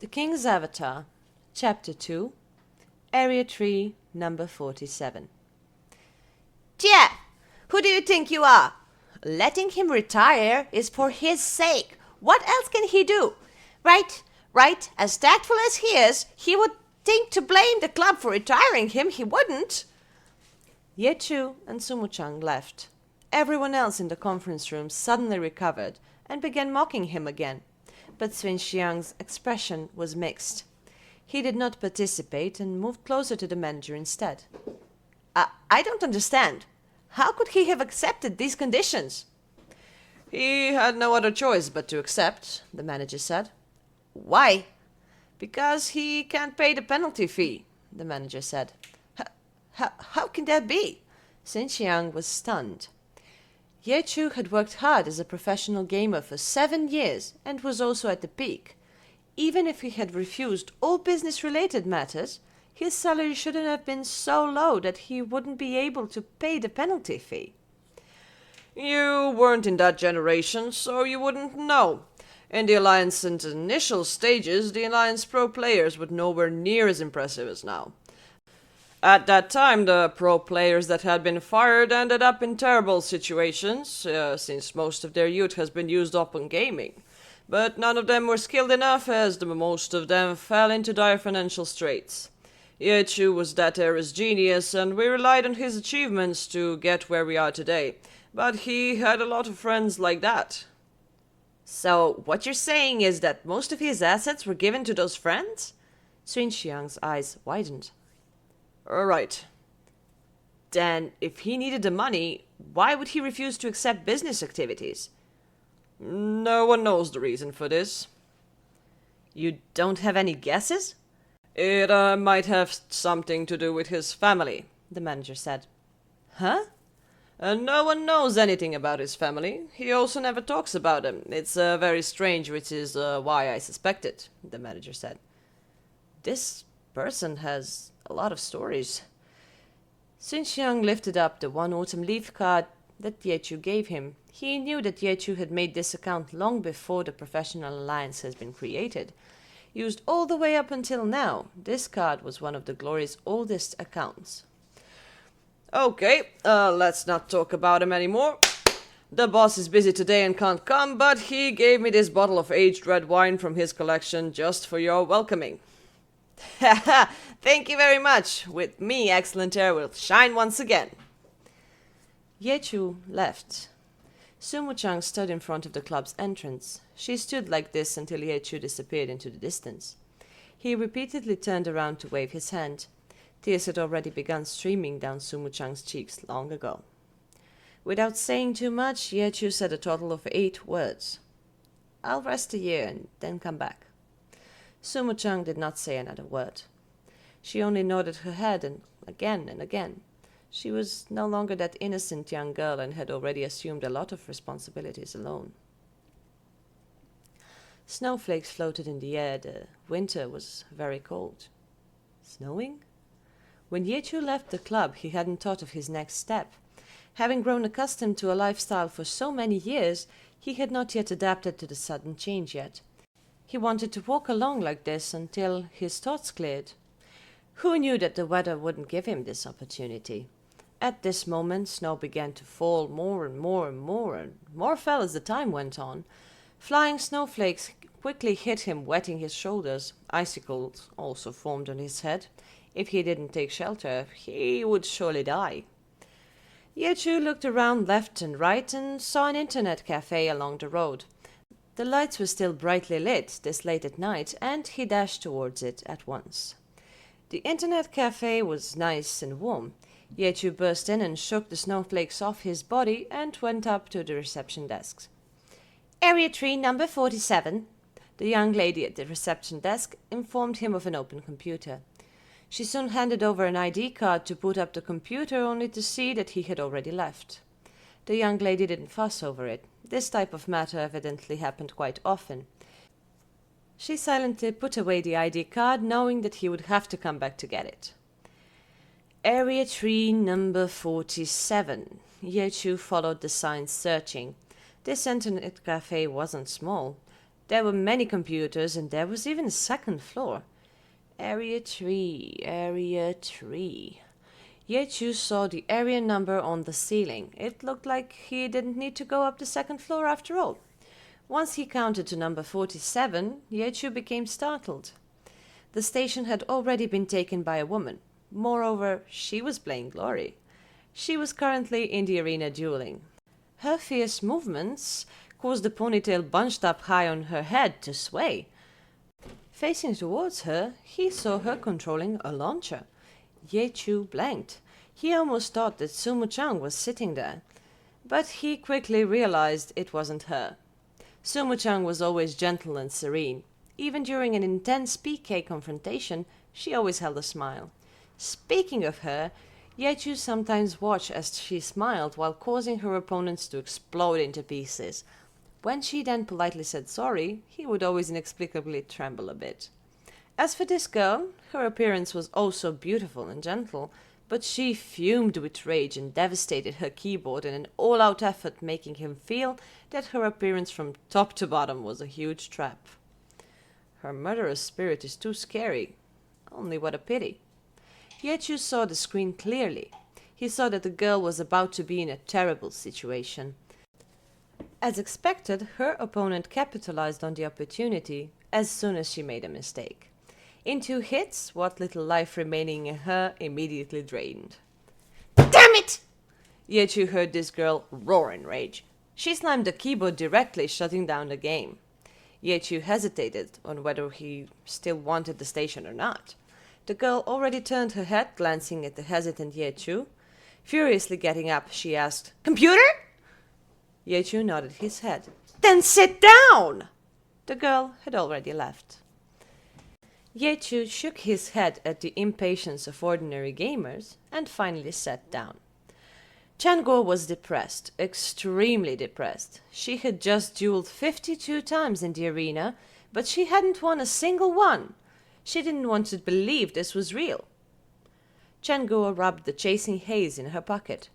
The King's Avatar, Chapter 2, Area 3, Number 47. Jeff, who do you think you are? Letting him retire is for his sake. What else can he do? Right. As tactful as he is, he would think to blame the club for retiring him. He wouldn't. Yechu and Sumuchang left. Everyone else in the conference room suddenly recovered and began mocking him again. But Xinxiang's expression was mixed. He did not participate and moved closer to the manager instead. I don't understand. How could he have accepted these conditions? He had no other choice but to accept, the manager said. Why? Because he can't pay the penalty fee, the manager said. How can that be? Xinxiang was stunned. Yechu had worked hard as a professional gamer for 7 years and was also at the peak. Even if he had refused all business-related matters, his salary shouldn't have been so low that he wouldn't be able to pay the penalty fee. You weren't in that generation, so you wouldn't know. In the Alliance's initial stages, the Alliance Pro players were nowhere near as impressive as now. At that time, the pro players that had been fired ended up in terrible situations, since most of their youth has been used up on gaming. But none of them were skilled enough, as the most of them fell into dire financial straits. Yechu was that era's genius, and we relied on his achievements to get where we are today. But he had a lot of friends like that. So what you're saying is that most of his assets were given to those friends? Xinxiang's eyes widened. Right. Then, if he needed the money, why would he refuse to accept business activities? No one knows the reason for this. You don't have any guesses? It might have something to do with his family, the manager said. Huh? No one knows anything about his family. He also never talks about them. It's very strange, which is why I suspect it, the manager said. This person has a lot of stories. Xinxiang lifted up the one autumn leaf card that Yechu gave him. He knew that Yechu had made this account long before the professional alliance has been created. Used all the way up until now, this card was one of the Glory's oldest accounts. Okay, let's not talk about him anymore. The boss is busy today and can't come, but he gave me this bottle of aged red wine from his collection just for your welcoming. Haha, thank you very much. With me, excellent air will shine once again. Yechu left. Sumuchang stood in front of the club's entrance. She stood like this until Yechu disappeared into the distance. He repeatedly turned around to wave his hand. Tears had already begun streaming down Sumuchang's cheeks long ago. Without saying too much, Yechu said a total of 8 words. "I'll rest a year and then come back." Sumuchang did not say another word. She only nodded her head and again. She was no longer that innocent young girl and had already assumed a lot of responsibilities alone. Snowflakes floated in the air. The winter was very cold. Snowing? When Yechu left the club, he hadn't thought of his next step. Having grown accustomed to a lifestyle for so many years, he had not yet adapted to the sudden change yet. He wanted to walk along like this until his thoughts cleared. Who knew that the weather wouldn't give him this opportunity? At this moment, snow began to fall more and more fell as the time went on. Flying snowflakes quickly hit him, wetting his shoulders. Icicles also formed on his head. If he didn't take shelter, he would surely die. Yechu looked around left and right and saw an internet cafe along the road. The lights were still brightly lit this late at night, and he dashed towards it at once. The internet cafe was nice and warm. Yechu burst in and shook the snowflakes off his body and went up to the reception desk. Area 3, number 47. The young lady at the reception desk informed him of an open computer. She soon handed over an ID card to boot up the computer, only to see that he had already left. The young lady didn't fuss over it. This type of matter evidently happened quite often. She silently put away the ID card, knowing that he would have to come back to get it. Area 3, number 47. Yechu followed the signs, searching. This internet cafe wasn't small. There were many computers, and there was even a second floor. Area 3, Area 3. Yechu saw the area number on the ceiling. It looked like he didn't need to go up the second floor after all. Once he counted to number 47, Yechu became startled. The station had already been taken by a woman. Moreover, she was playing Glory. She was currently in the arena dueling. Her fierce movements caused the ponytail bunched up high on her head to sway. Facing towards her, he saw her controlling a launcher. Yechu blanked. He almost thought that Sumu-chan was sitting there, but he quickly realized it wasn't her. Sumu-chan was always gentle and serene. Even during an intense PK confrontation, she always held a smile. Speaking of her, Yechu sometimes watched as she smiled while causing her opponents to explode into pieces. When she then politely said sorry, he would always inexplicably tremble a bit. As for this girl, her appearance was also beautiful and gentle, but she fumed with rage and devastated her keyboard in an all-out effort, making him feel that her appearance from top to bottom was a huge trap. Her murderous spirit is too scary. Only what a pity. Yechu saw the screen clearly. He saw that the girl was about to be in a terrible situation. As expected, her opponent capitalized on the opportunity as soon as she made a mistake. In 2 hits, what little life remaining in her immediately drained. Damn it! Yechu heard this girl roar in rage. She slammed the keyboard directly, shutting down the game. Yechu hesitated on whether he still wanted the station or not. The girl already turned her head, glancing at the hesitant Yechu. Furiously getting up, she asked, "Computer?" Yechu nodded his head. Then sit down! The girl had already left. Yechu shook his head at the impatience of ordinary gamers and finally sat down. Chango was depressed, extremely depressed. She had just dueled 52 times in the arena, but she hadn't won a single one. She didn't want to believe this was real. Chango rubbed the chasing haze in her pocket.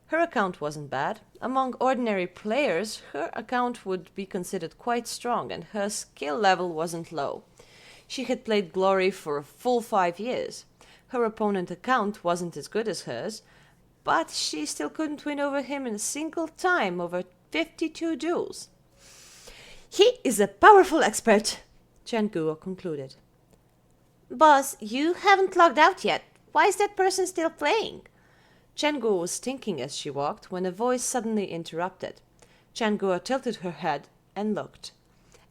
Her account wasn't bad. Among ordinary players, her account would be considered quite strong, and her skill level wasn't low. She had played Glory for a full 5 years. Her opponent's account wasn't as good as hers, but she still couldn't win over him in a single time over 52 duels. He is a powerful expert, Changuo concluded. Boss, you haven't logged out yet. Why is that person still playing? Changuo was thinking as she walked when a voice suddenly interrupted. Changuo tilted her head and looked.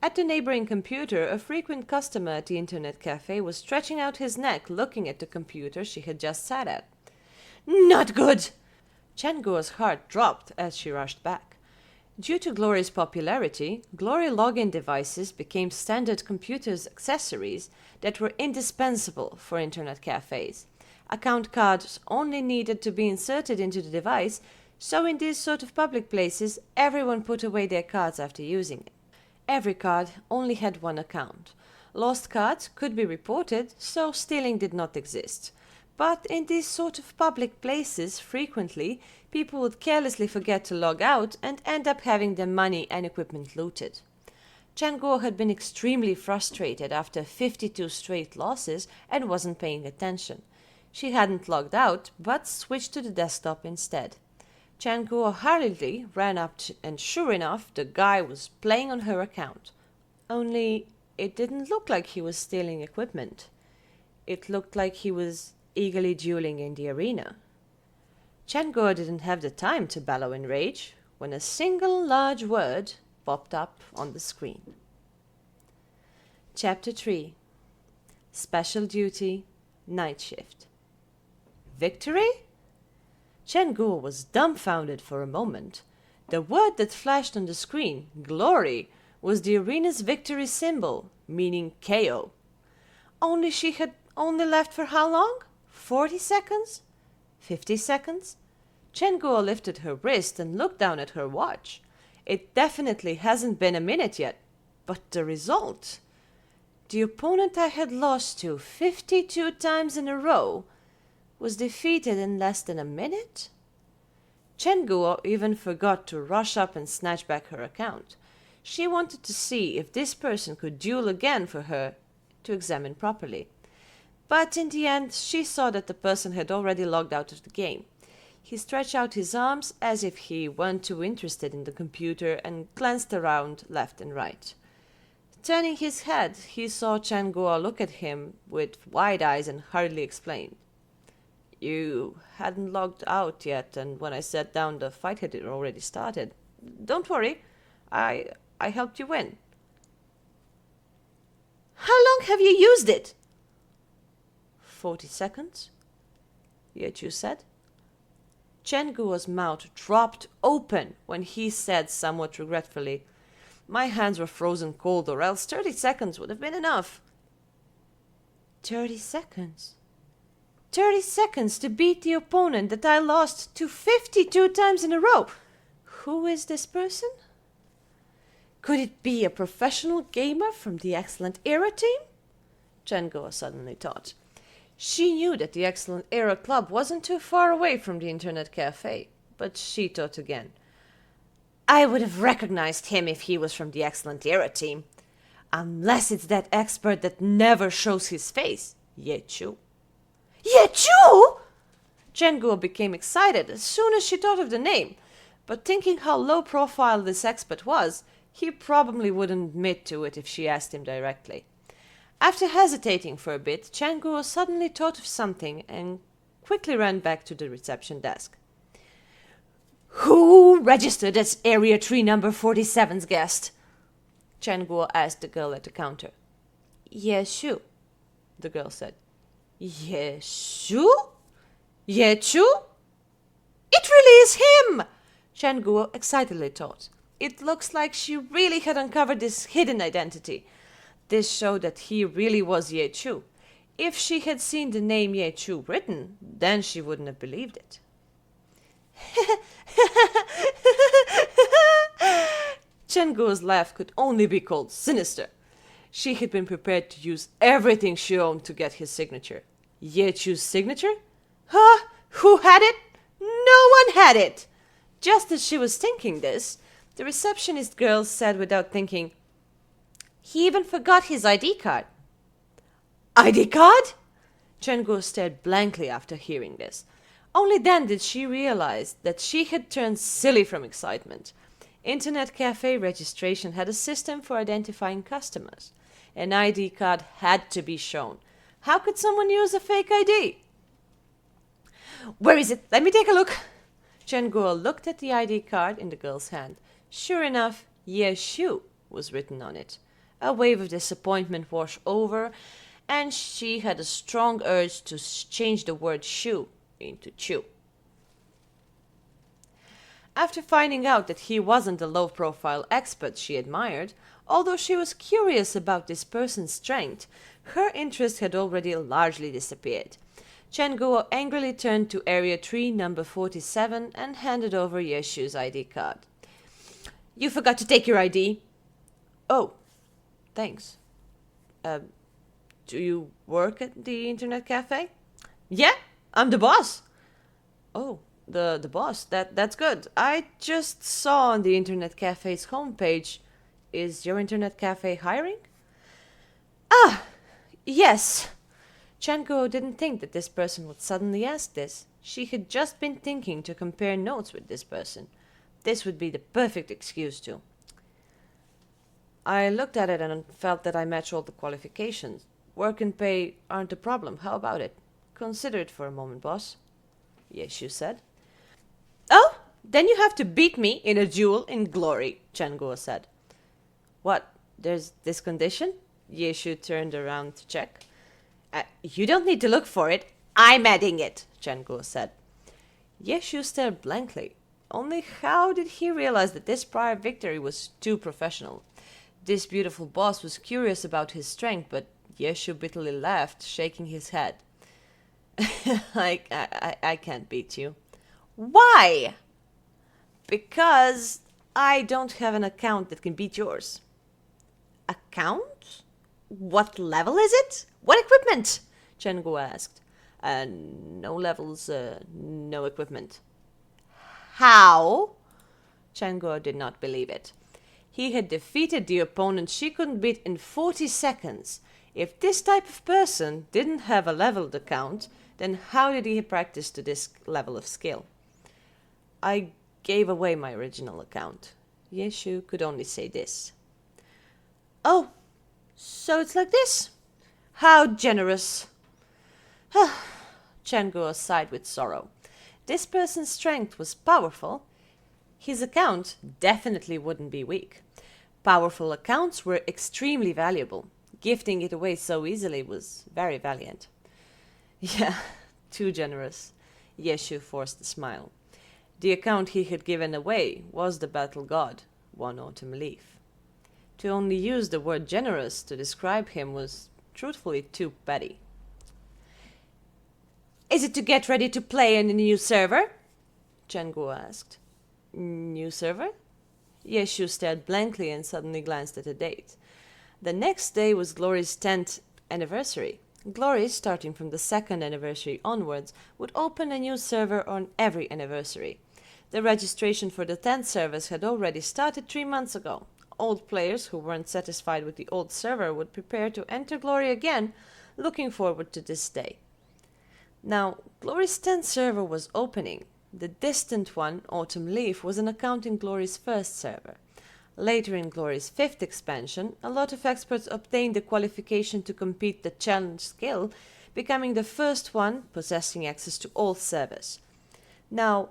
At the neighboring computer, a frequent customer at the internet cafe was stretching out his neck looking at the computer she had just sat at. Not good! Changuo's heart dropped as she rushed back. Due to Glory's popularity, Glory login devices became standard computers accessories that were indispensable for internet cafes. Account cards only needed to be inserted into the device, so in these sort of public places, everyone put away their cards after using it. Every card only had one account. Lost cards could be reported, so stealing did not exist. But in these sort of public places, frequently, people would carelessly forget to log out and end up having their money and equipment looted. Changuo had been extremely frustrated after 52 straight losses and wasn't paying attention. She hadn't logged out, but switched to the desktop instead. Changuo hurriedly ran up and sure enough, the guy was playing on her account. Only, it didn't look like he was stealing equipment. It looked like he was eagerly dueling in the arena. Changuo didn't have the time to bellow in rage when a single large word popped up on the screen. Chapter 3. Special Duty, Night Shift. Victory? Changuo was dumbfounded for a moment. The word that flashed on the screen, Glory, was the arena's victory symbol, meaning KO. Only she had only left for how long? 40 seconds? 50 seconds? Changuo lifted her wrist and looked down at her watch. It definitely hasn't been a minute yet. But the result? The opponent I had lost to 52 times in a row was defeated in less than a minute? Changuo even forgot to rush up and snatch back her account. She wanted to see if this person could duel again for her to examine properly. But in the end, she saw that the person had already logged out of the game. He stretched out his arms as if he weren't too interested in the computer and glanced around left and right. Turning his head, he saw Chen Guo look at him with wide eyes and hurriedly explained. You hadn't logged out yet, and when I sat down, the fight had already started. Don't worry, I helped you win. How long have you used it? 40 seconds, Ye Chu said. Chen Guo's mouth dropped open when he said somewhat regretfully, My hands were frozen cold, or else 30 seconds would have been enough. 30 seconds? 30 seconds to beat the opponent that I lost to 52 times in a row. Who is this person? Could it be a professional gamer from the Excellent Era team? Chen Guo suddenly thought. She knew that the Excellent Era Club wasn't too far away from the internet cafe, but she thought again. I would have recognized him if he was from the Excellent Era team. Unless it's that expert that never shows his face, Ye Chu. Ye Chu? Chen Guo became excited as soon as she thought of the name, but thinking how low profile this expert was, he probably wouldn't admit to it if she asked him directly. After hesitating for a bit, Chen Guo suddenly thought of something and quickly ran back to the reception desk. Who registered as Area 3 number 47's guest? Chen Guo asked the girl at the counter. Ye Shu, the girl said. Ye Shu? Ye Chu? It really is him! Chen Guo excitedly thought. It looks like she really had uncovered this hidden identity. This showed that he really was Ye Chu. If she had seen the name Ye Chu written, then she wouldn't have believed it. Chen Guo's laugh could only be called sinister. She had been prepared to use everything she owned to get his signature. Ye Chu's signature? Huh? Who had it? No one had it! Just as she was thinking this, the receptionist girl said without thinking, He even forgot his ID card. ID card? Chen Guo stared blankly after hearing this. Only then did she realize that she had turned silly from excitement. Internet cafe registration had a system for identifying customers. An ID card had to be shown. How could someone use a fake ID? Where is it? Let me take a look. Chen Guo looked at the ID card in the girl's hand. Sure enough, Ye Shu was written on it. A wave of disappointment washed over, and she had a strong urge to change the word Shu into Chu. After finding out that he wasn't the low-profile expert she admired, although she was curious about this person's strength, her interest had already largely disappeared. Chen Guo angrily turned to Area 3, number 47, and handed over Ye Shu's ID card. You forgot to take your ID. Oh, thanks. Do you work at the internet cafe? Yeah, I'm the boss. Oh, the boss. That's good. I just saw on the internet cafe's homepage. Is your internet cafe hiring? Ah, yes. Chen Guo didn't think that this person would suddenly ask this. She had just been thinking to compare notes with this person. This would be the perfect excuse to. I looked at it and felt that I matched all the qualifications. Work and pay aren't a problem. How about it? Consider it for a moment, boss. Yes, you said. Oh, then you have to beat me in a duel in glory, Chen Guo said. What? There's this condition? Ye Shu turned around to check. You don't need to look for it. I'm adding it, Chen Guo said. Ye Shu stared blankly. Only how did he realize that this prior victory was too professional? This beautiful boss was curious about his strength, but Ye Shu bitterly laughed, shaking his head. I can't beat you. Why? Because I don't have an account that can beat yours. Account? What level is it? What equipment? Chen Guo asked. No levels, no equipment. How? Chen Guo did not believe it. He had defeated the opponent she couldn't beat in 40 seconds. If this type of person didn't have a leveled account, then how did he practice to this level of skill? I gave away my original account. Yeshu could only say this. Oh, so it's like this? How generous. Changuo sighed with sorrow. This person's strength was powerful. His account definitely wouldn't be weak. Powerful accounts were extremely valuable. Gifting it away so easily was very valiant. Yeah, too generous. Yeshu forced a smile. The account he had given away was the battle god, One Autumn Leaf. To only use the word generous to describe him was truthfully too petty. Is it to get ready to play in the new server? Changuo asked. New server? Yeshu stared blankly and suddenly glanced at the date. The next day was Glory's 10th anniversary. Glory, starting from the 2nd anniversary onwards, would open a new server on every anniversary. The registration for the 10th service had already started 3 months ago. Old players who weren't satisfied with the old server would prepare to enter Glory again, looking forward to this day. Now, Glory's 10th server was opening. The distant one, Autumn Leaf, was an account in Glory's first server. Later in Glory's 5th expansion, a lot of experts obtained the qualification to compete the challenge skill, becoming the first one possessing access to all servers. Now,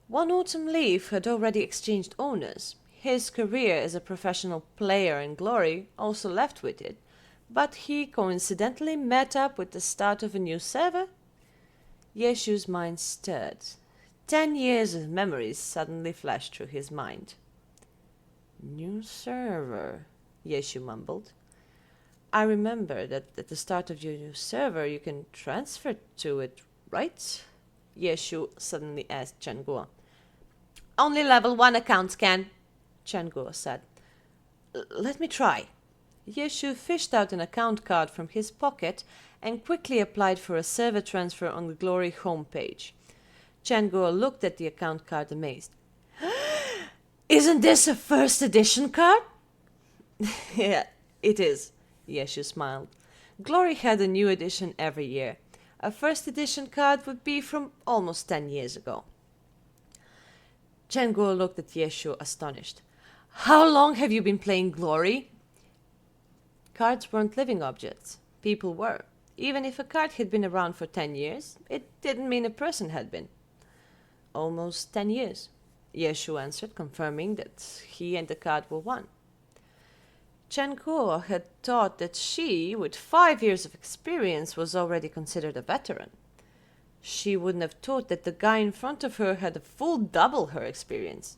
One Autumn Leaf had already exchanged owners. His career as a professional player in Glory also left with it, but he coincidentally met up with the start of a new server. Yeshu's mind stirred. 10 years of memories suddenly flashed through his mind. New server, Yeshu mumbled. I remember that at the start of your new server you can transfer to it, right? Yeshu suddenly asked Changuo. Only level 1 accounts can, Changuo said. Let me try. Yeshu fished out an account card from his pocket and quickly applied for a server transfer on the Glory homepage. Changuo looked at the account card amazed. Isn't this a first edition card? Yeah, it is, Yeshu smiled. Glory had a new edition every year. A first edition card would be from almost 10 years ago. Changuo looked at Yeshu astonished. How long have you been playing Glory? Cards weren't living objects. People were. Even if a card had been around for 10 years, it didn't mean a person had been. Almost 10 years, Yeshu answered, confirming that he and the card were one. Changuo had thought that she, with 5 years of experience, was already considered a veteran. She wouldn't have thought that the guy in front of her had a full double her experience.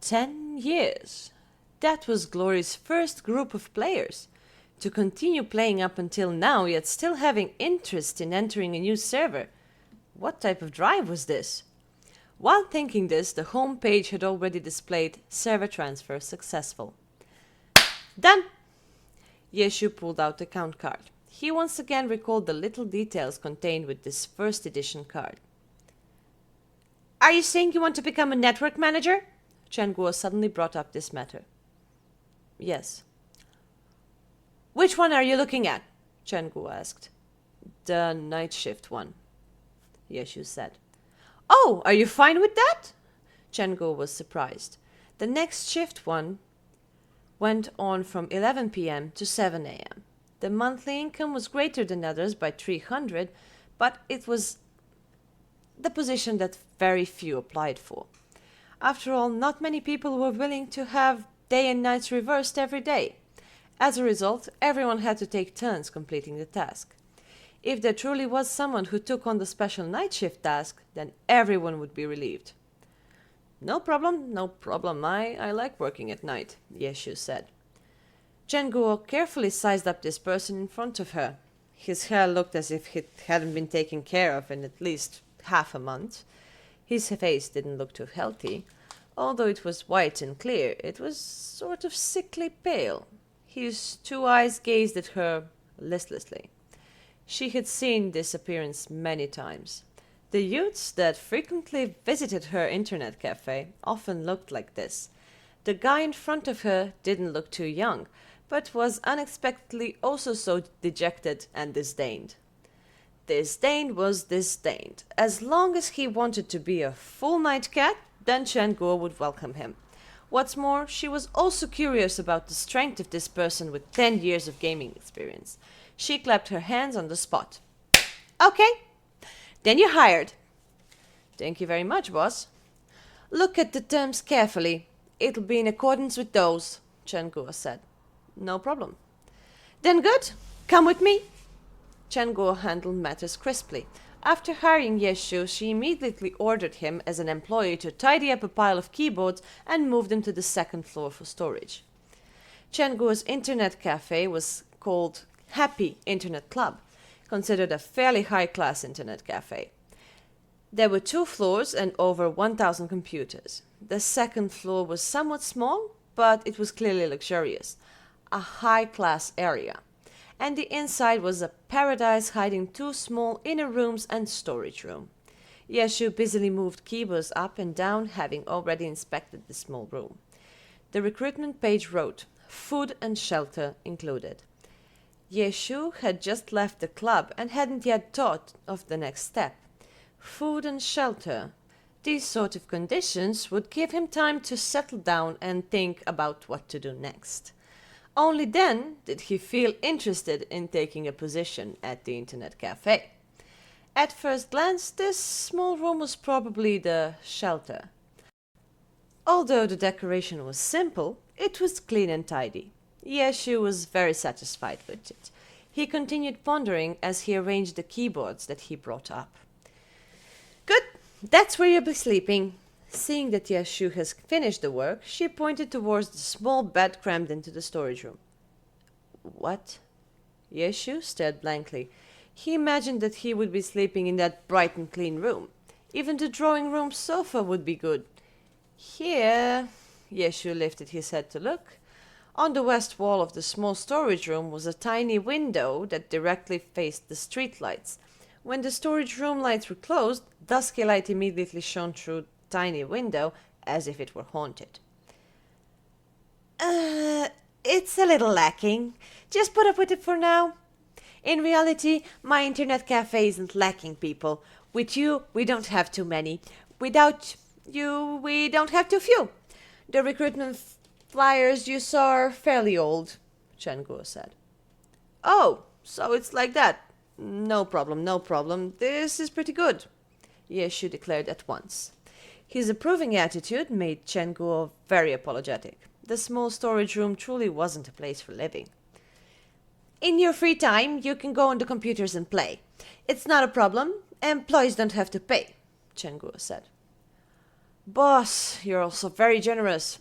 10 years. That was Glory's first group of players. To continue playing up until now, yet still having interest in entering a new server. What type of drive was this? While thinking this, the home page had already displayed server transfer successful. Done! Yeshu pulled out the account card. He once again recalled the little details contained with this first edition card. Are you saying you want to become a network manager? Changuo suddenly brought up this matter. Yes. Which one are you looking at? Changuo asked. The night shift one, Yeshu said. Oh, are you fine with that? Changuo was surprised. The next shift one went on from 11 p.m. to 7 a.m. The monthly income was greater than others by 300, but it was the position that very few applied for. After all, not many people were willing to have day and nights reversed every day. As a result, everyone had to take turns completing the task. If there truly was someone who took on the special night shift task, then everyone would be relieved. No problem, no problem. I like working at night, Yeshu said. Changuo carefully sized up this person in front of her. His hair looked as if it hadn't been taken care of in at least half a month. His face didn't look too healthy. Although it was white and clear, it was sort of sickly pale. His 2 eyes gazed at her listlessly. She had seen this appearance many times. The youths that frequently visited her internet cafe often looked like this. The guy in front of her didn't look too young, but was unexpectedly also so dejected and disdained. Disdained was disdained. As long as he wanted to be a full-night cat, then Chen Guo would welcome him. What's more, she was also curious about the strength of this person with 10 years of gaming experience. She clapped her hands on the spot. Okay, then you're hired. Thank you very much, boss. Look at the terms carefully. It'll be in accordance with those, Chen Guo said. No problem. Then good. Come with me. Chen Guo handled matters crisply. After hiring Yeshu, she immediately ordered him as an employee to tidy up a pile of keyboards and move them to the second floor for storage. Chen Guo's internet cafe was called Happy Internet Club, considered a fairly high-class internet cafe. There were 2 floors and over 1,000 computers. The second floor was somewhat small, but it was clearly luxurious, a high-class area. And the inside was a paradise hiding 2 small inner rooms and storage room. Yeshu busily moved keyboards up and down, having already inspected the small room. The recruitment page wrote, "Food and shelter included." Yeshu had just left the club and hadn't yet thought of the next step. Food and shelter. These sort of conditions would give him time to settle down and think about what to do next. Only then did he feel interested in taking a position at the internet cafe. At first glance, this small room was probably the shelter. Although the decoration was simple, it was clean and tidy. Yeshu was very satisfied with it. He continued pondering as he arranged the keyboards that he brought up. Good. That's where you'll be sleeping. Seeing that Yeshu has finished the work, she pointed towards the small bed crammed into the storage room. What? Yeshu stared blankly. He imagined that he would be sleeping in that bright and clean room. Even the drawing room sofa would be good. Here, Yeshu lifted his head to look. On the west wall of the small storage room was a tiny window that directly faced the street lights. When the storage room lights were closed, dusky light immediately shone through tiny window as if it were haunted. It's a little lacking. Just put up with it for now. In reality, my internet cafe isn't lacking people. With you, we don't have too many. Without you, we don't have too few. The recruitment flyers you saw are fairly old, Chen Guo said. Oh, so it's like that. No problem, no problem. This is pretty good, Yeshu declared at once. His approving attitude made Chen Guo very apologetic. The small storage room truly wasn't a place for living. In your free time, you can go on the computers and play. It's not a problem. Employees don't have to pay, Chen Guo said. Boss, you're also very generous.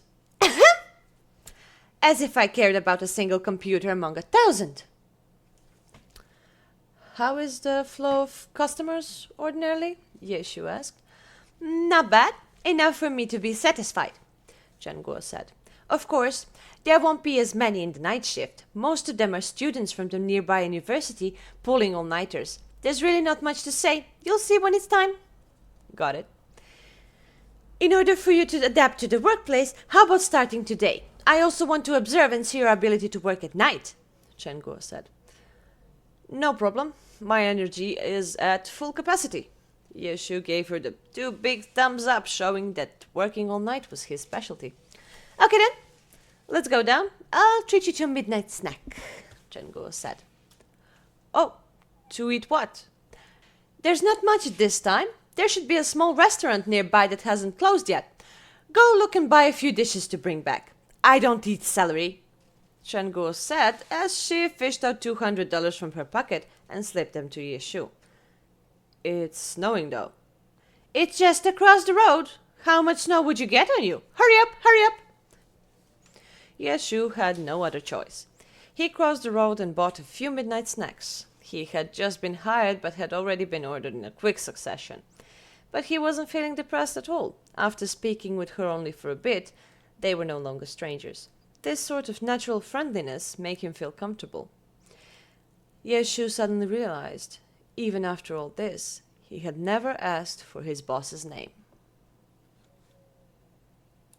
As if I cared about a single computer among 1,000. How is the flow of customers ordinarily? Yeshu asked. Not bad. Enough for me to be satisfied, Chen Guo said. Of course, there won't be as many in the night shift. Most of them are students from the nearby university pulling all-nighters. There's really not much to say. You'll see when it's time. Got it. In order for you to adapt to the workplace, how about starting today? I also want to observe and see your ability to work at night, Chen Guo said. No problem. My energy is at full capacity. Yeshu gave her the 2 big thumbs up, showing that working all night was his specialty. Okay then, let's go down. I'll treat you to a midnight snack, Chen Guo said. Oh, to eat what? There's not much at this time. There should be a small restaurant nearby that hasn't closed yet. Go look and buy a few dishes to bring back. I don't eat celery, Chen Guo said as she fished out $200 from her pocket and slipped them to Yeshu. It's snowing though. It's just across the road. How much snow would you get on you? Hurry up, hurry up. Yeshu had no other choice. He crossed the road and bought a few midnight snacks. He had just been hired but had already been ordered in a quick succession. But he wasn't feeling depressed at all. After speaking with her only for a bit, they were no longer strangers. This sort of natural friendliness made him feel comfortable. Yeshu suddenly realized, even after all this, he had never asked for his boss's name.